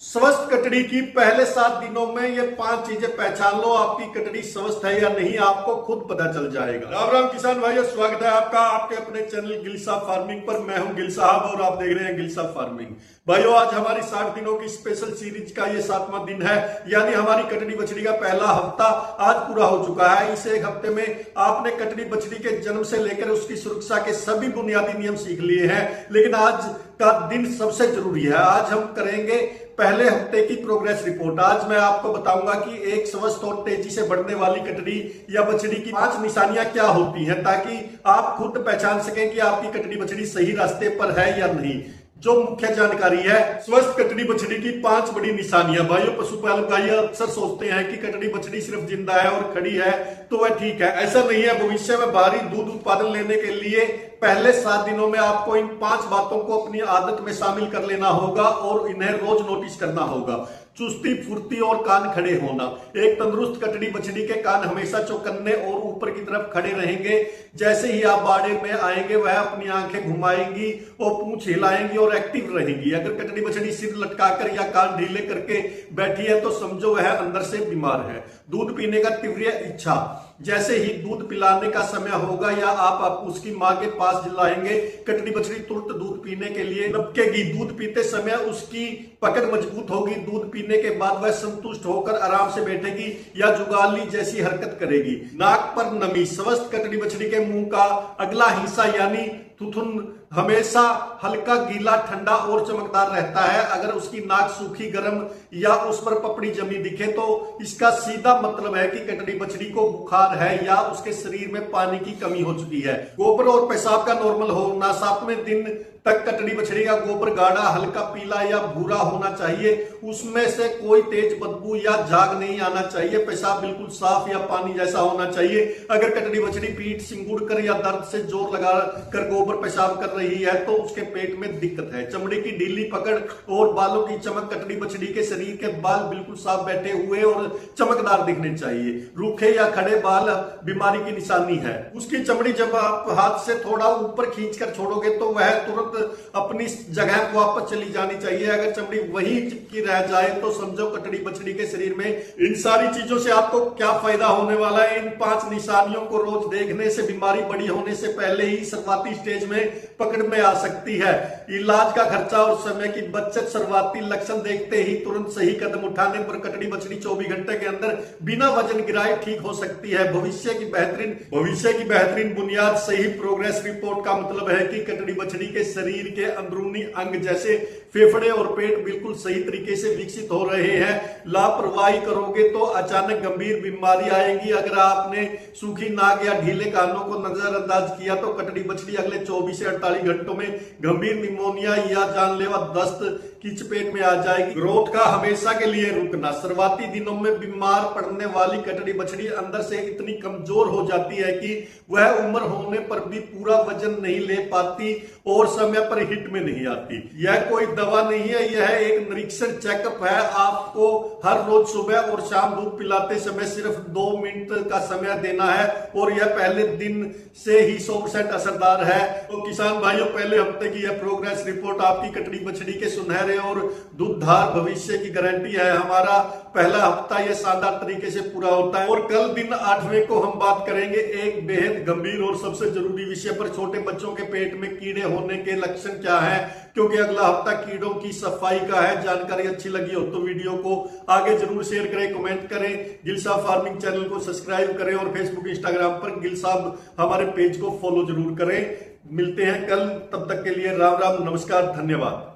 स्वस्थ कटड़ी की पहले 7 दिनों में ये 5 चीजें पहचान लो, आपकी कटड़ी स्वस्थ है या नहीं आपको खुद पता चल जाएगा। राम राम किसान भाइयों, स्वागत है आपका आपके अपने चैनल गिल साहब फार्मिंग पर। मैं हूं गिल साहब और आप देख रहे हैं गिल साहब फार्मिंग। भाइयों, आज हमारी 60 दिनों की स्पेशल सीरीज का ये 7वां दिन है, यानी हमारी कटड़ी बछड़ी का पहला हफ्ता आज पूरा हो चुका है। इस एक हफ्ते में आपने कटड़ी बछड़ी के जन्म से लेकर उसकी सुरक्षा के सभी बुनियादी नियम सीख लिए हैं, लेकिन आज का दिन सबसे जरूरी है। आज हम करेंगे पहले हफ्ते की प्रोग्रेस रिपोर्ट। आज मैं आपको बताऊंगा कि एक स्वस्थ और तेजी से बढ़ने वाली कटड़ी या बछड़ी की 5 निशानियां क्या होती हैं, ताकि आप खुद पहचान सकें कि आपकी कटड़ी बछड़ी सही रास्ते पर है या नहीं। जो मुख्य जानकारी है स्वस्थ कटड़ी बछड़ी की 5 बड़ी निशानियां। भाइयों, पशुपालक भाई अक्सर सोचते हैं कि कटड़ी बछड़ी सिर्फ जिंदा है और खड़ी है तो वह ठीक है। ऐसा नहीं है। भविष्य में भारी दूध उत्पादन लेने के लिए पहले 7 दिनों में आपको इन 5 बातों को अपनी आदत में शामिल कर लेना होगा और इन्हें रोज नोटिस करना होगा। चुस्ती, फुर्ती और कान खड़े होना। एक तंदुरुस्त कटड़ी बछड़ी के कान हमेशा चौकन्ने और ऊपर की तरफ खड़े रहेंगे। जैसे ही आप बाड़े में आएंगे वह अपनी आंखें घुमाएंगी और पूंछ हिलाएंगी और एक्टिव रहेंगी। अगर कटड़ी बछड़ी सिर लटकाकर या कान ढीले करके बैठी है तो समझो वह अंदर से बीमार है। दूध पीने का तीव्र इच्छा। जैसे ही दूध पिलाने का समय होगा या आप उसकी मां के पास लाएंगे, कटड़ी बछड़ी तुरंत दूध पीने के लिए लपकेगी। दूध पीते समय उसकी पकड़ मजबूत होगी। दूध पीने के बाद वह संतुष्ट होकर आराम से बैठेगी या जुगाली जैसी हरकत करेगी। नाक पर नमी। स्वस्थ कटड़ी बछड़ी के मुंह का अगला हिस्सा यानी थुथुन हमेशा हल्का गीला, ठंडा और चमकदार रहता है। अगर उसकी नाक सूखी, गर्म या उस पर पपड़ी जमी दिखे तो इसका सीधा मतलब है कि कटड़ी बछड़ी को बुखार है या उसके शरीर में पानी की कमी हो चुकी है। गोबर और पेशाब का नॉर्मल होना। 7वें दिन तक कटड़ी बछड़ी का गोबर गाढ़ा, हल्का पीला या भूरा होना चाहिए। उसमें से कोई तेज बदबू या झाग नहीं आना चाहिए। पेशाब बिल्कुल साफ या पानी जैसा होना चाहिए। अगर कटड़ी बछड़ी पीठ सिंगुड़ कर या दर्द से जोर लगा कर गोबर पेशाब कर रही है तो उसके पेट में दिक्कत है। चमड़ी की ढीली पकड़ और बालों की चमक। कटड़ी बछड़ी के शरीर के बाल बिल्कुल साफ बैठे हुए और चमकदार दिखने चाहिए। रूखे या खड़े बाल बीमारी की निशानी है। उसकी चमड़ी जब आप हाथ से थोड़ा ऊपर खींचकर छोड़ोगे तो वह तुरंत अपनी जगह को वापस चली जानी चाहिए। अगर चमड़ी वही चिपकी रह जाए तो समझो कटड़ी बछड़ी के शरीर में। इन सारी चीजों से आपको क्या फायदा होने वाला है? इन 5 निशानियों को रोज देखने से बीमारी बड़ी होने से पहले ही शुरुआती स्टेज में पकड़ में आ सकती है। इलाज का खर्चा और समय की बचत। शुरुआती लक्षण देखते ही तुरंत सही कदम उठाने पर कटड़ी बछड़ी 24 घंटे के अंदर बिना वजन गिराए ठीक हो सकती है। भविष्य की बेहतरीन बुनियाद। सही प्रोग्रेस रिपोर्ट का मतलब है कि कटड़ी बछड़ी के शरीर के अंदरूनी अंग जैसे फेफड़े और पेट बिल्कुल सही तरीके से विकसित हो रहे हैं। लापरवाही करोगे तो अचानक गंभीर बीमारी आएगी। अगर आपने सूखी नाक या ढीले कानों को नजरअंदाज किया तो कटड़ी बछड़ी अगले 24 से 48 घंटों में गंभीर निमोनिया या जानलेवा दस्त की चपेट में आ जाएगी। ग्रोथ का हमेशा के लिए रुकना। शुरुआती दिनों में बीमार पड़ने वाली कटड़ी बछड़ी अंदर से इतनी कमजोर हो जाती है कि वह उम्र होने पर भी पूरा वजन नहीं ले पाती और समय पर हिट में नहीं आती। यह कोई दवा नहीं है, यह एक निरीक्षण चेकअप है। आपको हर रोज सुबह और शाम दूध पिलाते समय सिर्फ 2 मिनट का समय देना है और यह पहले दिन से ही 100% असरदार है। तो किसान भाइयों, पहले हफ्ते की यह प्रोग्रेस रिपोर्ट आपकी कटड़ी बछड़ी के सुनहरे और दूधधार भविष्य की गारंटी है। हमारा पहला हफ्ता यह शानदार तरीके से पूरा होता है और कल दिन 8वें को हम बात करेंगे एक बेहद गंभीर और सबसे जरूरी विषय पर। छोटे बच्चों के पेट में कीड़े होने के लक्षण क्या है, क्योंकि अगला हफ्ता कीड़ों की सफाई का है। जानकारी अच्छी लगी हो तो वीडियो को आगे जरूर शेयर करें, कमेंट करें। गिल साहब फार्मिंग चैनल को सब्सक्राइब करें और फेसबुक, इंस्टाग्राम पर गिल साहब हमारे पेज को फॉलो जरूर करें। मिलते हैं कल, तब तक के लिए राम राम, नमस्कार, धन्यवाद।